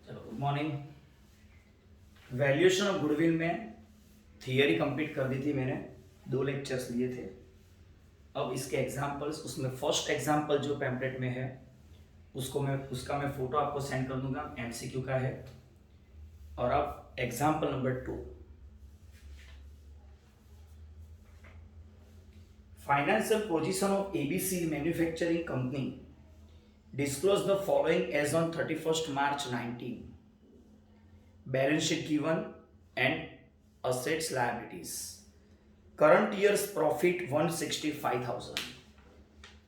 चलो, good morning. Valuation of goodwill में theory complete कर दी थी मैंने, 2 लेक्चर्स लिए थे। अब इसके एग्जांपल्स, उसमें फर्स्ट एग्जांपल जो पैम्पलेट में है उसका मैं फोटो आपको सेंड कर दूंगा, एमसीक्यू का है। और अब example number 2, financial position of ABC manufacturing company disclose the following as on 31st March 19. Balance sheet given and assets liabilities. Current year's profit 165,000.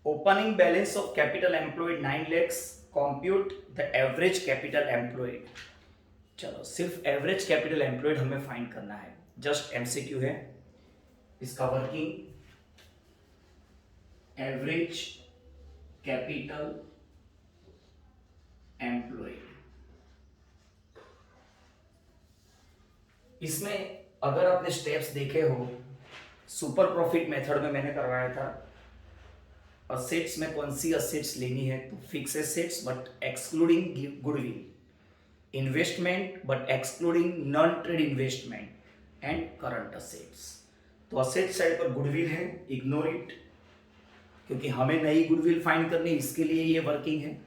Opening balance of capital employed 9 lakhs. Compute the average capital employed. चलो, सिर्फ average capital employed हमें find करना है। Just MCQ है इसका। Working average capital employed, इसमें अगर आपने स्टेप्स देखे हो, सुपर प्रॉफिट मेथड में मैंने करवाया था। असेट्स में कौन सी असेट्स लेनी है, तो fix assets but excluding goodwill, investment but excluding non trade investment and current assets. तो असेट साइड पर गुडविल है, इग्नोर इट, क्योंकि हमें नई गुडविल फाइंड करनी, इसके लिए ये वर्किंग है।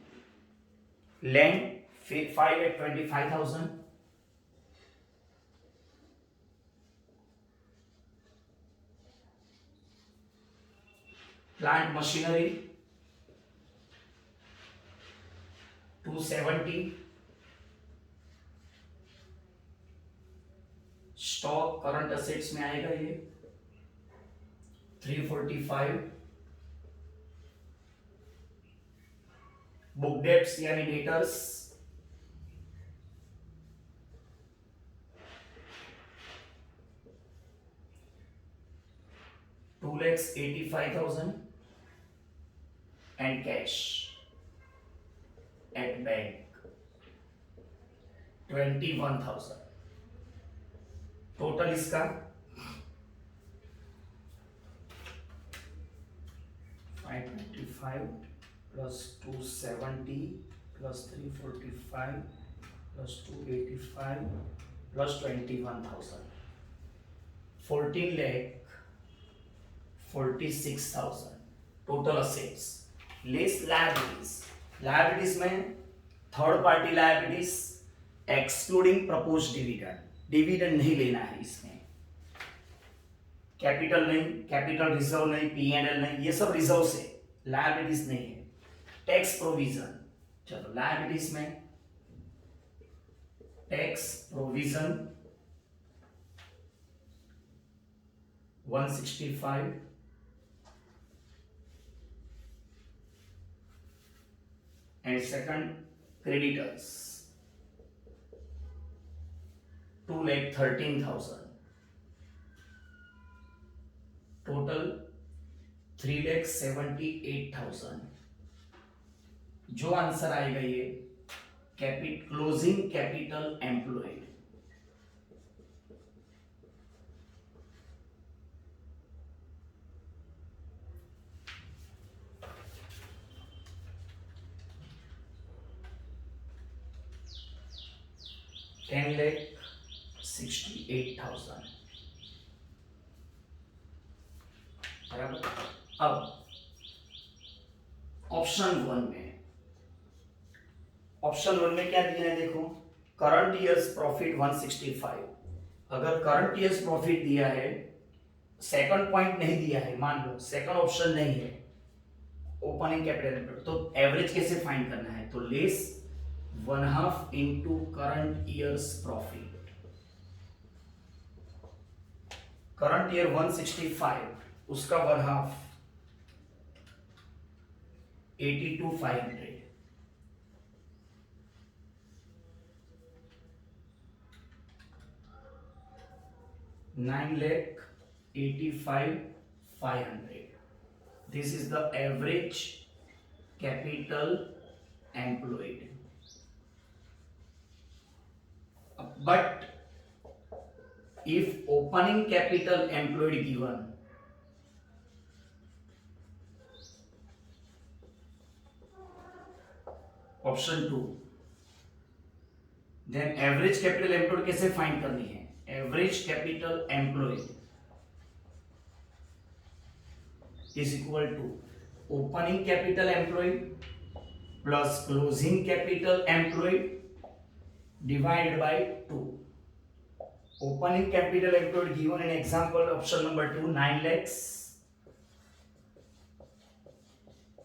Land 5,25,000, plant machinery 270, stock current assets में आएगा ये 345, बुक डेट्स यानी debtors 2,85,000 and cash at bank 21,000। Total इसका 525 plus 270 plus 345 plus 285 plus 21,000, 14,46,000 total assets. Less liabilities, liabilities में third party liabilities excluding propose dividend, dividend नहीं लेना है इसमें। कैपिटल नहीं, कैपिटल रिजर्व नहीं, P&L नहीं, ये सब रिजर्व से, लायबिलिटीज नहीं है। टैक्स प्रोविजन, चलो लायबिलिटीज में tax provision 165, and second creditors 2,13,000, total 3,78,000। जो आंसर आएगा ये क्लोजिंग कैपिटल एम्प्लॉयड। $10,68,000 बराबर। अब ऑप्शन वन में क्या दिया है देखो, करंट ईयर्स प्रॉफिट 165। अगर करंट ईयर्स प्रॉफिट दिया है, सेकंड पॉइंट नहीं दिया है, मान लो सेकंड ऑप्शन नहीं है, ओपनिंग कैपिटल, तो एवरेज कैसे फाइंड करना है, तो less 1/2 into current years profit. Current year 165, उसका 1/2 82,500, 9,85,500। This is the average capital employed. But if opening capital employed given, option 2। Then average capital employed कैसे फाइंड करनी है? Average capital employed is equal to opening capital employed plus closing capital employed divided by 2. Opening capital employed given in example option number 2 9 lakhs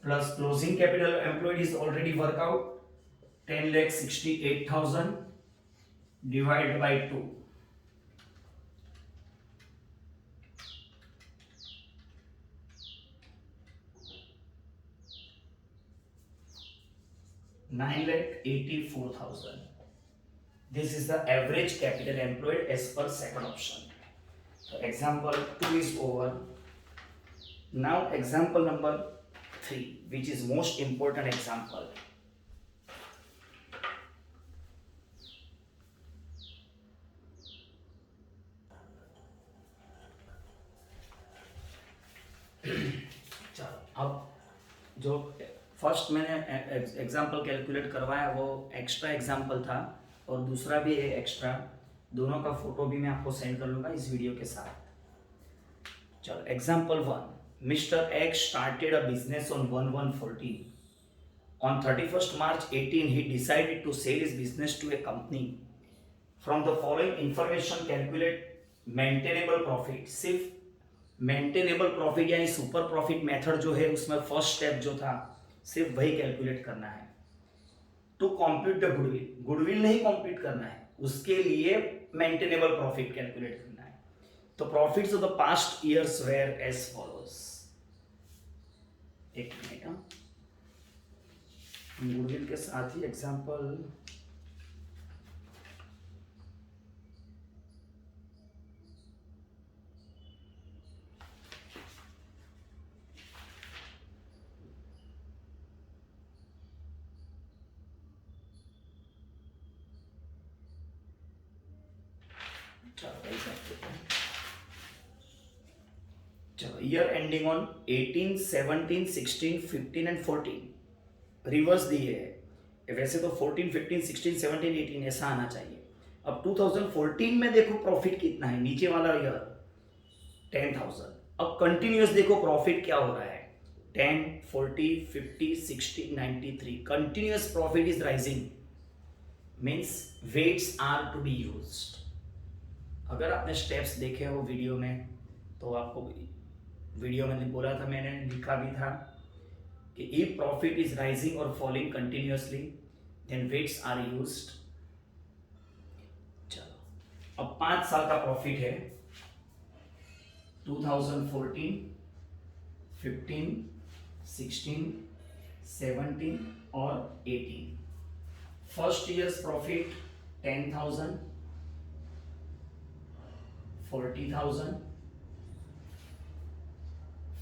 plus closing capital employed is already work out 10 lakh 68,000 divided by 2. Nine lakh 84,000. This is the average capital employed as per second option. So example 2 is over. Now example number 3, which is most important example. चलो अब जो first मैंने example calculate करवाया वो extra example था और दूसरा भी है एक्स्ट्रा, दोनों का फोटो भी मैं आपको सेंड कर लूंगा इस वीडियो के साथ। चलो example 1, mister x started a business on 1/1/14. On 31st March 18 he decided to sell his business to a company. From the following information calculate maintainable profit. सिर्फ मेंटेनेबल प्रॉफिट यानी सुपर प्रॉफिट मेथड जो है उसमें first step जो था सिर्फ वही calculate करना है। To compute the goodwill, goodwill नहीं कॉम्प्यूट करना है, उसके लिए मेंटेनेबल प्रॉफिट कैलकुलेट करना है। तो profits of the past years were as follows. एक मिनट, गुडविल के साथ ही एग्जांपल चलो year ending on 18, 17, 16, 15 and 14 reverse दिए है। वैसे तो 14, 15, 16, 17, 18 ऐसा आना चाहिए। अब 2014 में देखो प्रॉफिट कितना है, नीचे वाला ईयर 10,000। अब कंटिन्यूअस देखो प्रॉफिट क्या हो रहा है, 10, 40, 50, 60, 93। Continuous profit is rising, means weights are to be used. अगर आपने स्टेप्स देखे हो वीडियो में तो आपको वीडियो में बोला था, मैंने लिखा भी था कि इफ प्रॉफिट इज राइजिंग और falling continuously then weights are used. चलो अब 5 साल का प्रॉफिट है 2014, 15, 16, 17 और 18। First years profit 10,000, 40,000,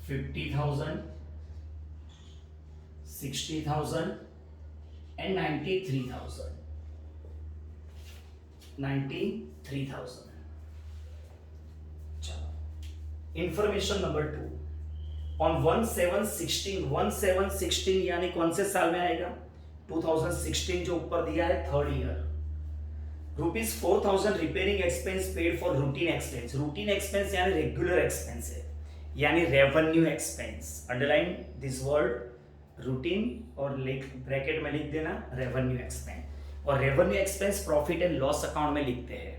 50,000, 60,000 and 93,000. 93,000. चलो इंफॉर्मेशन नंबर 2, ऑन 1/7/16, 1/7/16 यानी कौन से साल में आएगा, 2016 जो ऊपर दिया है third year. ₹4,000 repairing expense paid for routine expense. Routine expense यानी रेगुलर एक्सपेंस है, यानी revenue expense. Underline this word routine और ब्रैकेट में लिख देना रेवेन्यू एक्सपेंस। और revenue expense profit and loss account में लिखते हैं।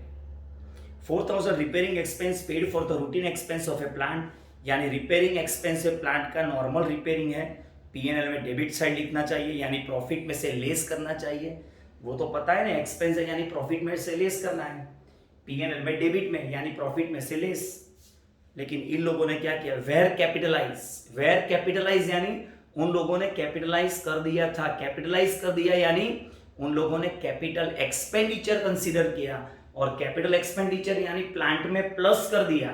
4,000 repairing expense paid for the routine expense of A plant, यानी रिपेयरिंग एक्सपेंस है प्लांट का, नॉर्मल रिपेयरिंग है। P&L में डेबिट साइड लिखना चाहिए, यानी प्रॉफिट में से लेस करना चाहिए। वो तो पता है ना, एक्सपेंस है यानी प्रॉफिट में से लेस करना है। P&L में डेबिट में यानी प्रॉफिट में से लेस। लेकिन इन लोगों ने क्या किया, वेयर कैपिटलाइज यानी उन लोगों ने कैपिटलाइज कर दिया था। कैपिटलाइज कर दिया यानी उन लोगों ने कैपिटल एक्सपेंडिचर कंसीडर किया, और कैपिटल एक्सपेंडिचर यानी प्लांट में प्लस कर दिया,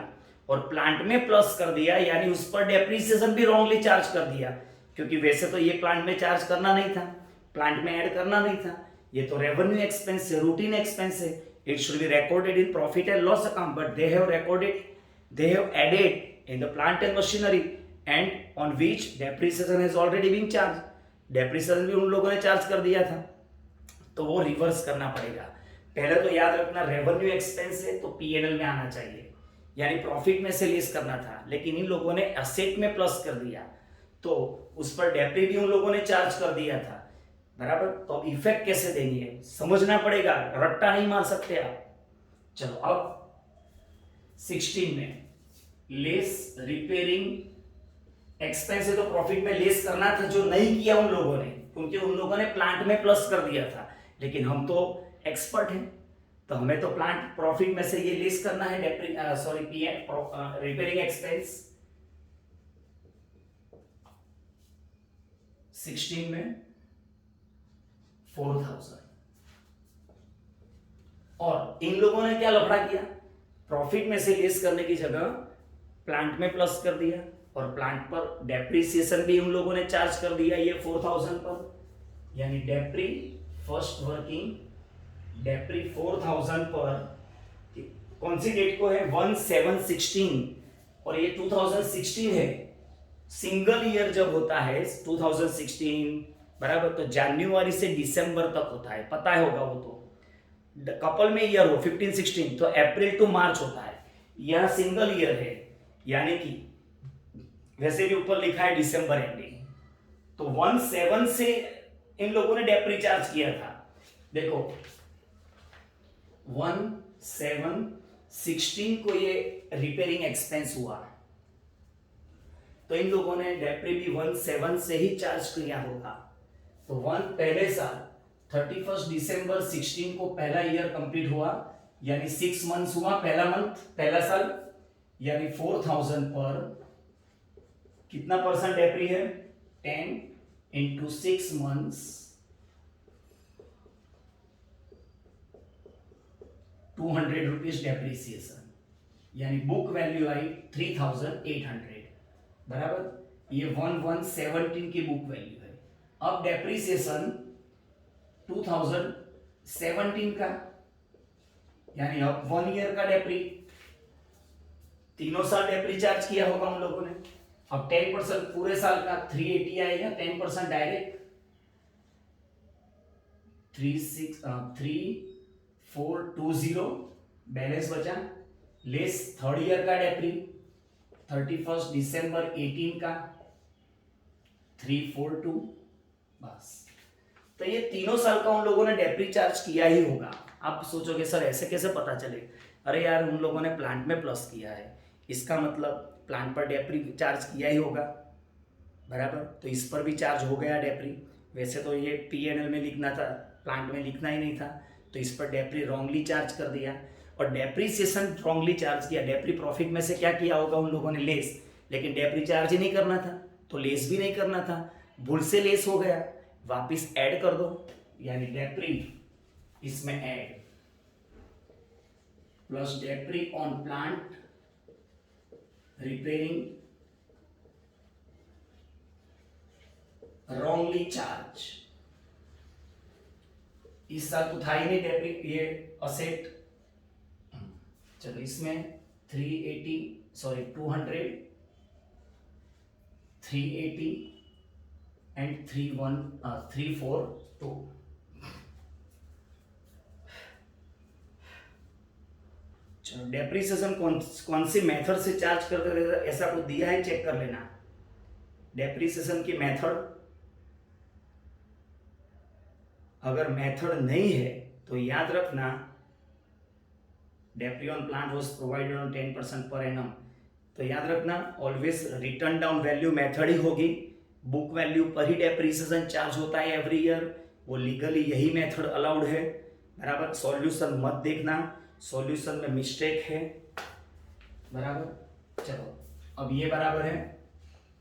और प्लांट में प्लस कर दिया यानी उस पर डेप्रिसिएशन भी रॉन्गली चार्ज कर दिया, क्योंकि वैसे तो ये प्लांट में चार्ज करना नहीं था, प्लांट में ऐड करना नहीं था। ये तो रेवेन्यू एक्सपेंस है, रूटीन एक्सपेंस है। It should be recorded in profit and loss account, but they have added in the plant and machinery and on which depreciation has already been charged. Depreciation भी उन लोगों ने charge कर दिया था, तो वो रिवर्स करना पड़ेगा। पहले तो याद रखना, रेवेन्यू एक्सपेंस है तो पीएनएल में आना चाहिए, यानी प्रॉफिट में से लेस करना था, लेकिन इन लोगों ने एसेट में प्लस कर दिया, तो उस पर डेप्री भी उन लोगों ने चार्ज कर दिया था, बराबर। तो अब इफेक्ट कैसे देंगे समझना पड़ेगा, रट्टा नहीं मार सकते आप। चलो अब 16 में लेस रिपेयरिंग एक्सपेंस है तो प्रॉफिट में लेस करना था, जो नहीं किया उन लोगों ने, क्योंकि उन लोगों ने प्लांट में प्लस कर दिया था, लेकिन हम तो एक्सपर्ट हैं, तो हमें तो प्लांट प्रॉफिट में से ये लेस करना है, रिपेयरिंग एक्सपेंस। 16 में 4000, और इन लोगों ने क्या लफड़ा किया, प्रॉफिट में से लेस करने की जगह प्लांट में प्लस कर दिया, और प्लांट पर डेप्रिसिएशन भी उन लोगों ने चार्ज कर दिया ये 4000 पर, यानी डेप्री फर्स्ट वर्किंग डेप्री 4000 पर कौन सी डेट को है 1716, और ये 2016 है। सिंगल ईयर जब होता है 2016, बराबर, तो जनवरी से दिसंबर तक होता है, पता है होगा वो तो, कपल में ईयर हो 15-16 तो अप्रैल टू मार्च होता है, यह सिंगल ईयर है, यानी कि वैसे भी ऊपर लिखा है दिसंबर एंडिंग, तो 17 से इन लोगों ने डेप्री चार्ज किया था। देखो 1716 को ये रिपेयरिंग एक्सपेंस हुआ, तो इन लोगों ने डेप्री भी 17 से ही चार्ज किया होगा, तो पहले साल 31 दिसंबर 16 को पहला ईयर कंप्लीट हुआ, यानी 6 मंथ्स हुआ, पहला मंथ पहला साल, यानी 4000 पर कितना परसेंट डेप्री है 10 इंटू 6 मंथ्स 200 रुपीज डेप्रिसिएशन, यानी बुक वैल्यू आई 3800, बराबर, ये 1117 की बुक वैल्यू है। अब डेप्रिसिएशन 2017 का, यानी अब 1 ईयर का डेप्री, तीनों साल डेप्री चार्ज किया होगा उन लोगों ने, अब 10% पूरे साल का 380 आएगा, 10% डायरेक्ट 3420, बैलेंस बचा, लेस थर्ड ईयर का डेप्री 31 दिसंबर 18 का 342, बस। तो ये तीनों साल का उन लोगों ने डेप्री चार्ज किया ही होगा। आप सोचोगे सर ऐसे कैसे पता चले, अरे यार उन लोगों ने प्लांट में प्लस किया है, इसका मतलब प्लांट पर डेप्री चार्ज किया ही होगा, बराबर, तो इस पर भी चार्ज हो गया डेप्री। वैसे तो ये पीएनएल में लिखना था, प्लांट में लिखना ही नहीं था, तो इस पर डेप्री रॉन्गली चार्ज कर दिया, और डेप्रीसिएशन रॉन्गली चार्ज किया। डेप्री प्रॉफिट में से क्या किया होगा उन लोगों ने लेस, लेकिन डेप्री चार्ज ही नहीं करना था, तो लेस भी नहीं करना था, भूल से लेस हो गया, वापिस ऐड कर दो, यानी डेप्री इसमें add plus depre on plant repairing wrongly charge. इस साल तो था ही नहीं डेप्री, ये असेट, चलो इसमें 380 सॉरी 200 380 एंड 342। चलो डेप्रिसिएशन कौन सी मेथड से चार्ज करते थे, ऐसा कुछ दिया है, चेक कर लेना डेप्रिसिएशन की मेथड। अगर मेथड नहीं है तो याद रखना depre on plant was provided on 10% per annum, तो याद रखना always written down value method ही होगी, बुक वैल्यू पर ही डेप्रिसिएशन चार्ज होता है एवरी ईयर, वो लीगली यही मेथड अलाउड है, बराबर। सॉल्यूशन मत देखना, सॉल्यूशन में मिस्टेक है, बराबर। चलो अब ये बराबर है,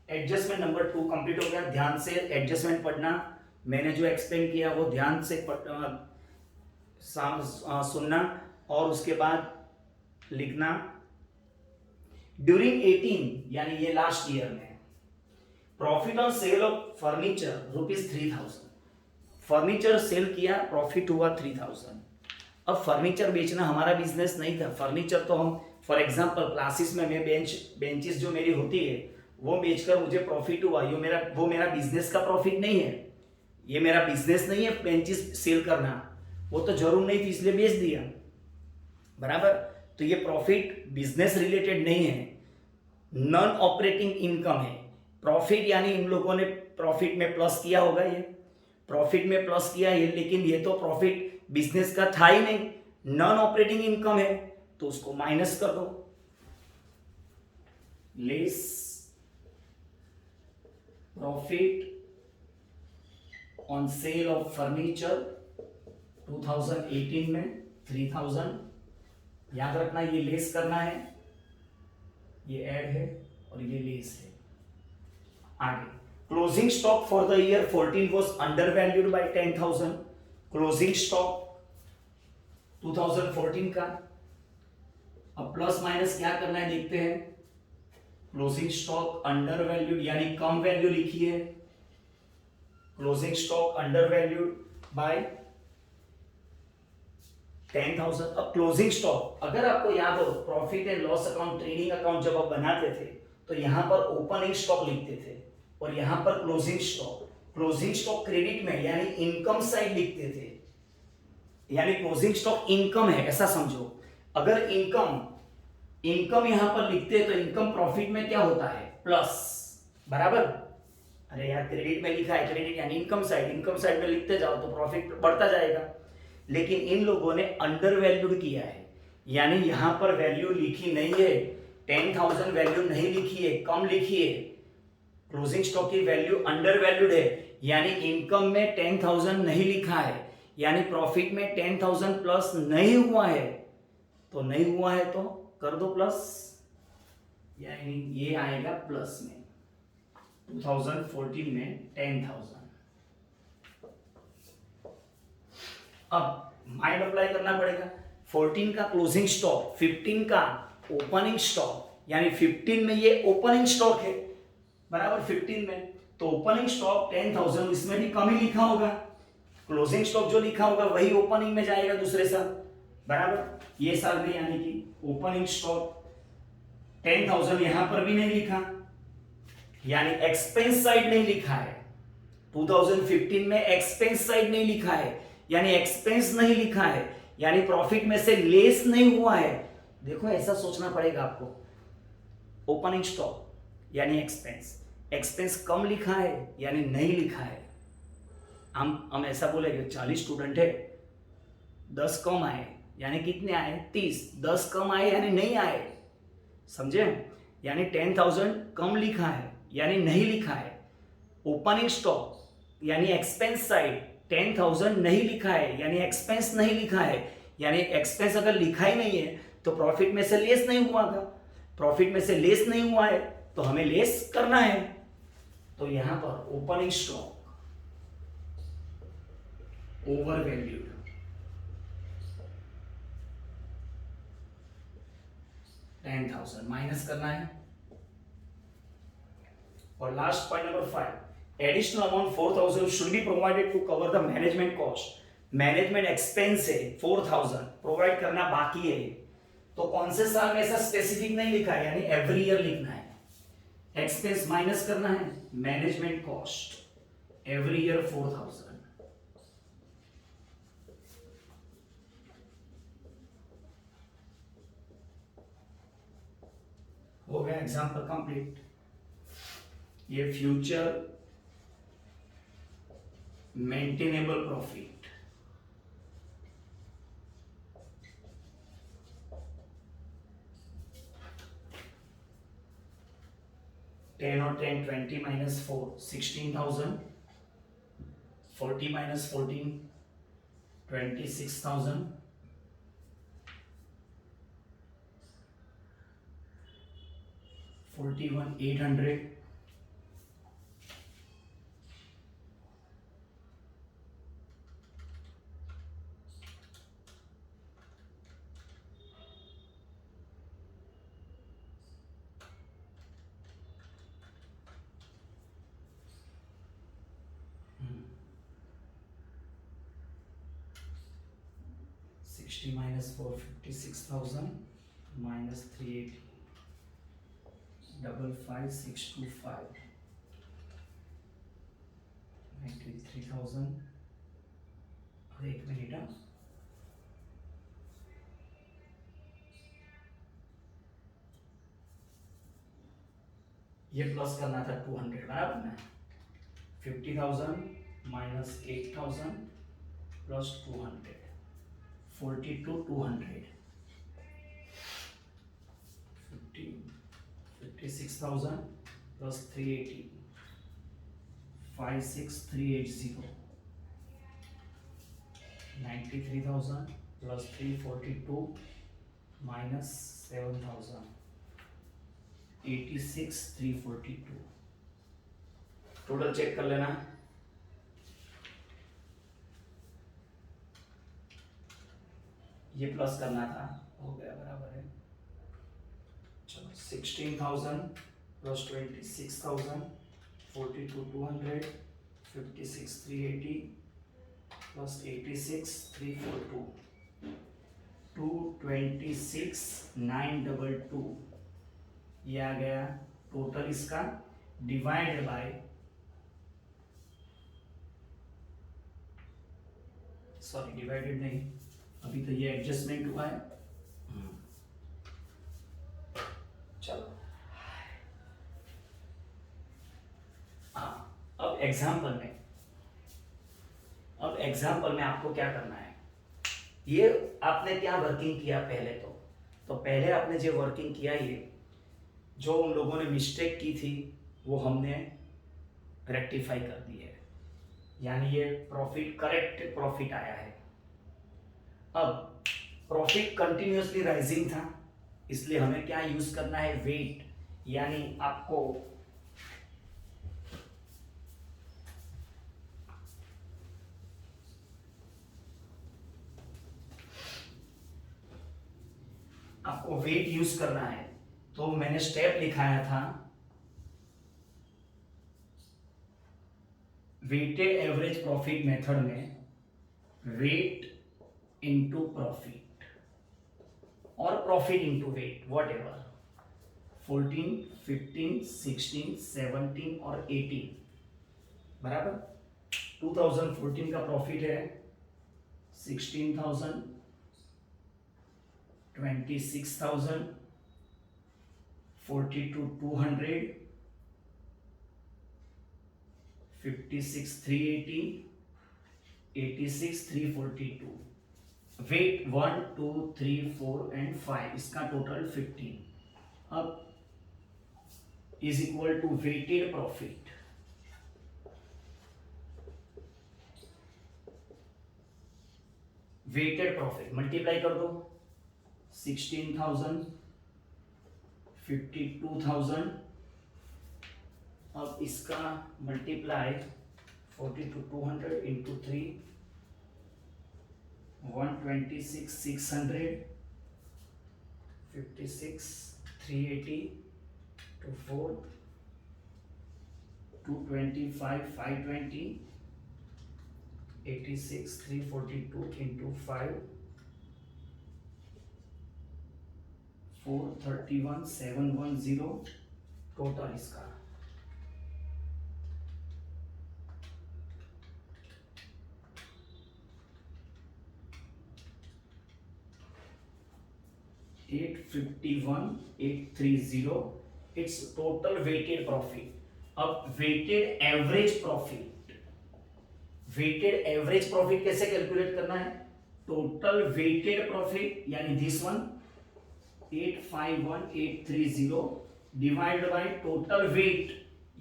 एडजस्टमेंट नंबर 2 कंप्लीट हो गया। ध्यान से एडजस्टमेंट पढ़ना, मैंने जो एक्सप्लेन किया वो ध्यान से सुनना और उसके बाद लिखना। ड्यूरिंग 18 यानी ये लास्ट ईयर में profit on sale of furniture ₹3000, furniture sale किया, प्रॉफिट हुआ 3000। अब फर्नीचर बेचना हमारा बिजनेस नहीं था, फर्नीचर तो हम फॉर एग्जांपल क्लासेस में मैं बेंचेस जो मेरी होती है वो बेचकर मुझे प्रॉफिट हुआ, वो मेरा बिजनेस का प्रॉफिट नहीं है, ये मेरा बिजनेस नहीं है बेंचेस सेल करना, वो तो जरूर नहीं थी इसलिए बेच दिया, बराबर। तो ये प्रॉफिट बिजनेस रिलेटेड नहीं है, नॉन ऑपरेटिंग इनकम है। प्रॉफिट यानी इन लोगों ने प्रॉफिट में प्लस किया होगा, ये प्रॉफिट में प्लस किया है, लेकिन ये तो प्रॉफिट बिजनेस का था ही नहीं, नॉन ऑपरेटिंग इनकम है, तो उसको माइनस कर दो, less profit on sale of furniture 2018 में 3000, याद रखना ये लेस करना है, ये ऐड है और ये लेस है। आगे closing stock for the year 14 was under valued bye 10,000। Closing stock 2014 का, अब प्लस माइनस क्या करना है देखते हैं। क्लोजिंग स्टॉक अंडर वैल्यूड यानी कम वैल्यू लिखी है, closing stock under valued bye 10,000। अब क्लोजिंग स्टॉक अगर आपको याद हो, profit and loss account, trading account जब आप बनाते थे तो यहां पर ओपनिंग स्टॉक लिखते थे और यहां पर closing stock. Closing stock credit में यानी इनकम साइड लिखते थे, यानी क्लोजिंग स्टॉक इनकम है ऐसा समझो। अगर इनकम यहां पर लिखते तो इनकम प्रॉफिट में क्या होता है, प्लस, बराबर। अरे यार क्रेडिट में लिखा है, क्रेडिट यानी इनकम साइड में लिखते जाओ तो प्रॉफिट बढ़ता जाएगा, लेकिन इन लोगों ने अंडर वैल्यूड किया है, यानी यहां पर वैल्यू लिखी नहीं है, 10,000 वैल्यू नहीं लिखी है, कम लिखी है। क्लोजिंग स्टॉक की वैल्यू अंडर वैल्यूड है, यानी इनकम में 10,000 नहीं लिखा है, यानी प्रॉफिट में 10,000 प्लस नहीं हुआ है, तो नहीं हुआ है तो कर दो प्लस, यानी ये आएगा प्लस में 2014 में 10,000। अब माइंड अप्लाई करना पड़ेगा, 14 का क्लोजिंग स्टॉक, 15 का ओपनिंग स्टॉक, यानी 15 में ये ओपनिंग स्टॉक है, बराबर 15 में, तो ओपनिंग स्टॉक 10,000, इसमें भी कम ही लिखा होगा, क्लोजिंग स्टॉक जो लिखा होगा वही ओपनिंग में जाएगा दूसरे साल, बराबर। ये साल में यानी कि ओपनिंग स्टॉक 10,000 यहां पर भी नहीं लिखा, यानी एक्सपेंस साइड नहीं लिखा है, 2015 में एक्सपेंस साइड नहीं लिखा है, यानी एक्सपेंस नहीं लिखा है, यानी प्रॉफिट में से लेस नहीं हुआ है। देखो ऐसा सोचना पड़ेगा आपको, ओपनिंग स्टॉक यानी एक्सपेंस कम लिखा है यानी नहीं लिखा है। हम ऐसा बोलेंगे 40 स्टूडेंट है, 10 कम आए यानी कितने आए, 30, 10 कम आए यानी नहीं आए, समझे, यानी 10,000 कम लिखा है यानी नहीं लिखा है। ओपनिंग स्टॉक यानी एक्सपेंस साइड 10,000 नहीं लिखा है, यानी एक्सपेंस नहीं लिखा है, यानी एक्सपेंस अगर लिखा ही नहीं है तो प्रॉफिट में से लेस नहीं हुआ था, प्रॉफिट में से लेस नहीं हुआ है तो हमें लेस करना है, तो यहां पर opening stock over valued, 10,000 minus करना है। और last point number 5, additional amount 4,000 should be provided to cover the management cost. Management expense है 4,000 प्रोवाइड करना बाकी है, तो कौन से साल में ऐसा स्पेसिफिक नहीं लिखा है, यानी एवरी ईयर लिखना है, एक्सपेंस माइनस करना है, मैनेजमेंट कॉस्ट एवरी ईयर 4,000। हो गया एग्जाम्पल कंप्लीट। ये फ्यूचर मेंटेनेबल प्रॉफिट, टेन और 10 20 माइनस 4 16,000, 40 माइनस 14 26,000, 41,800, minus 4 56,000 minus 380 55,625 93,000। अरे एक मिनट, हाँ, ये प्लस करना था 200 बराबर ना। 50,000 minus 8,000 plus 200, 42,200। 56,000 plus 380, 56,380। 93,000 plus 342 minus 7,000, 86,342। Total check कर लेना। ये प्लस करना था, हो गया बराबर है। चलो 16,000 प्लस 26,000, 42,200, 56,380 प्लस 86,342, 226,922। ये आ गया टोटल इसका, डिवाइडेड बाय, सॉरी डिवाइडेड नहीं, अभी तो ये एडजस्टमेंट हुआ है। चलो हाँ, अब एग्जाम्पल में आपको क्या करना है, ये आपने क्या वर्किंग किया पहले, तो पहले आपने जो वर्किंग किया, ये जो उन लोगों ने मिस्टेक की थी वो हमने रेक्टिफाई कर दी है, यानी ये प्रॉफिट करेक्ट प्रॉफिट आया है। अब प्रॉफिट कंटिन्यूअसली राइजिंग था, इसलिए हमें क्या यूज करना है, वेट, यानी आपको वेट यूज करना है। तो मैंने स्टेप लिखाया था, वेटेड एवरेज प्रॉफिट मेथड में वेट इनटू प्रॉफिट और profit into wait, what ever, 14, 15, 16, 17 और 18 बराबर। 2014 का प्रॉफिट है 16,000, 26,000, 42,200, 56,380, 86,342। वेट 1, 2, 3, 4 एंड 5, इसका टोटल 15। अब is equal to weighted profit, multiply कर दो, 16,000, 52,000, अब इसका multiply 42,200 into 3, 126,600, 56,380 to 4, 225,520, 86,342 into 5, 431,710 total इसका। $851,830, इट्स टोटल वेटेड प्रॉफिट। अब वेटेड एवरेज प्रॉफिट कैसे कैलकुलेट करना है, टोटल वेटेड प्रॉफिट यानी this one 851,830 divide by total weight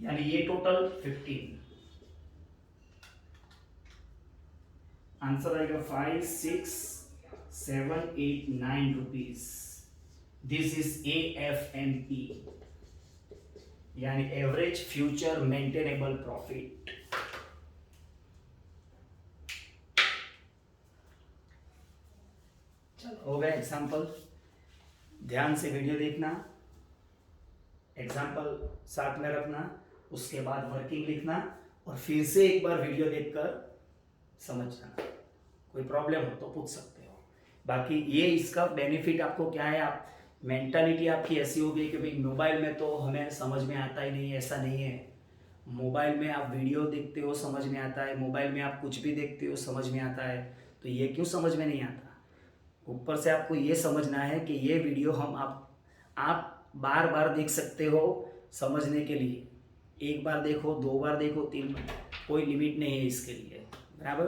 यानी ये टोटल 15, आंसर आएगा 5,6,789 रुपीज। दिस इज AFMP यानी एवरेज फ्यूचर मेंटेनेबल प्रॉफिट। चलो हो गया एग्जाम्पल, ध्यान से वीडियो देखना, एग्जाम्पल साथ में रखना, उसके बाद वर्किंग लिखना और फिर से एक बार वीडियो देखकर समझना। कोई प्रॉब्लम हो तो पूछ सकते हो। बाकी ये इसका बेनिफिट आपको क्या है, आप मेंटालिटी आपकी ऐसी हो गई कि भाई मोबाइल में तो हमें समझ में आता ही नहीं, ऐसा नहीं है। मोबाइल में आप वीडियो देखते हो समझ में आता है, मोबाइल में आप कुछ भी देखते हो समझ में आता है, तो ये क्यों समझ में नहीं आता? ऊपर से आपको ये समझना है कि ये वीडियो आप बार बार देख सकते हो समझने के लिए। एक बार देखो, 2 बार देखो, 3 बार, कोई लिमिट नहीं है इसके लिए, बराबर।